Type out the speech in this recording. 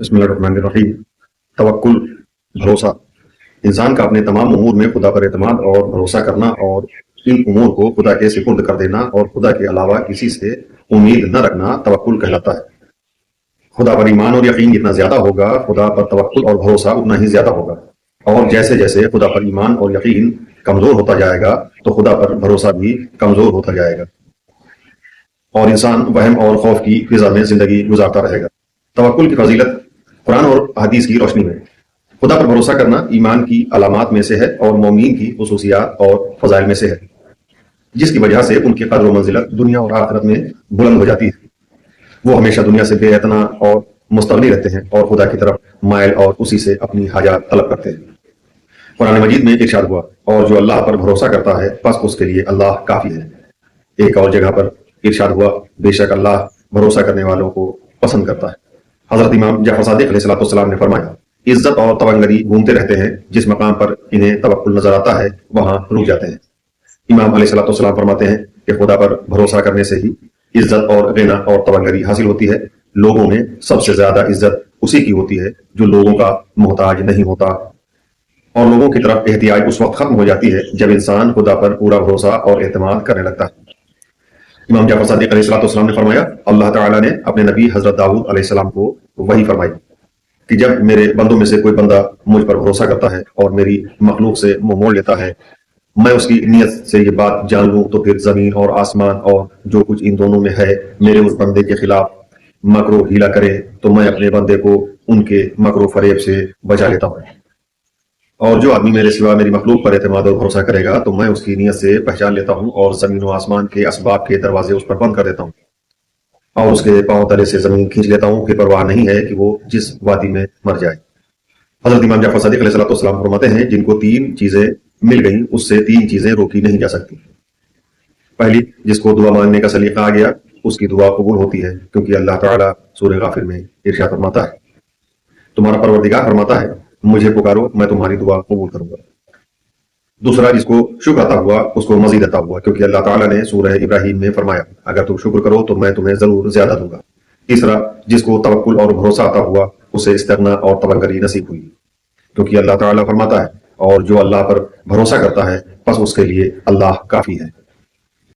بسم اللہ الرحمن الرحیم۔ توکل، بھروسہ، انسان کا اپنے تمام امور میں خدا پر اعتماد اور بھروسہ کرنا اور ان امور کو خدا کے سپرد کر دینا اور خدا کے علاوہ کسی سے امید نہ رکھنا توکل کہلاتا ہے۔ خدا پر ایمان اور یقین جتنا زیادہ ہوگا، خدا پر توکل اور بھروسہ اتنا ہی زیادہ ہوگا، اور جیسے جیسے خدا پر ایمان اور یقین کمزور ہوتا جائے گا تو خدا پر بھروسہ بھی کمزور ہوتا جائے گا، اور انسان وہم اور خوف کی فضا میں زندگی گزارتا رہے گا۔ توکل کی فضیلت قرآن اور حدیث کی روشنی میں۔ خدا پر بھروسہ کرنا ایمان کی علامات میں سے ہے اور مومنین کی خصوصیات اور فضائل میں سے ہے، جس کی وجہ سے ان کی قدر و منزلت دنیا اور آخرت میں بلند ہو جاتی ہے۔ وہ ہمیشہ دنیا سے بے اعتنا اور مستغنی رہتے ہیں اور خدا کی طرف مائل اور اسی سے اپنی حاجات طلب کرتے ہیں۔ قرآن مجید میں ارشاد ہوا، اور جو اللہ پر بھروسہ کرتا ہے بس اس کے لیے اللہ کافی ہے۔ ایک اور جگہ پر ارشاد ہوا، بے شک اللہ بھروسہ کرنے والوں کو پسند کرتا ہے۔ حضرت امام جعفر صادق علیہ السلام نے فرمایا، عزت اور توانگری گھومتے رہتے ہیں، جس مقام پر انہیں توکل نظر آتا ہے وہاں رک جاتے ہیں۔ امام علیہ السلام فرماتے ہیں کہ خدا پر بھروسہ کرنے سے ہی عزت اور غنا اور توانگری حاصل ہوتی ہے۔ لوگوں میں سب سے زیادہ عزت اسی کی ہوتی ہے جو لوگوں کا محتاج نہیں ہوتا، اور لوگوں کی طرف احتیاج اس وقت ختم ہو جاتی ہے جب انسان خدا پر پورا بھروسہ اور اعتماد کرنے لگتا ہے۔ امام جعفر صادق علیہ السلام نے فرمایا، اللہ تعالیٰ نے اپنے نبی حضرت داؤد علیہ السلام کو وحی فرمائی کہ جب میرے بندوں میں سے کوئی بندہ مجھ پر بھروسہ کرتا ہے اور میری مخلوق سے منہ موڑ لیتا ہے، میں اس کی نیت سے یہ بات جان لوں تو پھر زمین اور آسمان اور جو کچھ ان دونوں میں ہے میرے اس بندے کے خلاف مکر و ہیلا کرے تو میں اپنے بندے کو ان کے مکر و فریب سے بچا لیتا ہوں، اور جو آدمی میرے سوا میری مخلوق پر اعتماد اور بھروسہ کرے گا تو میں اس کی نیت سے پہچان لیتا ہوں اور زمین و آسمان کے اسباب کے دروازے اس پر بند کر دیتا ہوں، اور اس کے پاؤں تلے سے زمین کھینچ لیتا ہوں، پھر پرواہ نہیں ہے کہ وہ جس وادی میں مر جائے۔ حضرت امام جعفر صادق علیہ السلام فرماتے ہیں، جن کو تین چیزیں مل گئیں اس سے تین چیزیں روکی نہیں جا سکتی۔ پہلی، جس کو دعا مانگنے کا سلیقہ آ گیا اس کی دعا قبول ہوتی ہے، کیونکہ اللہ تعالیٰ سورہ غافر میں ارشاد فرماتا ہے، تمہارا پروردگار فرماتا ہے مجھے پکارو میں تمہاری دعا قبول کروں گا۔ دوسرا، جس کو شکر عطا ہوا اس کو مزید عطا ہوا، کیونکہ اللہ تعالیٰ نے سورہ ابراہیم میں فرمایا اگر تم شکر کرو تو میں تمہیں ضرور زیادہ دوں گا۔ تیسرا، جس کو توکل اور بھروسہ عطا ہوا اسے استغنا اور توانگری نصیب ہوئی، کیونکہ اللہ تعالیٰ فرماتا ہے اور جو اللہ پر بھروسہ کرتا ہے بس اس کے لیے اللہ کافی ہے۔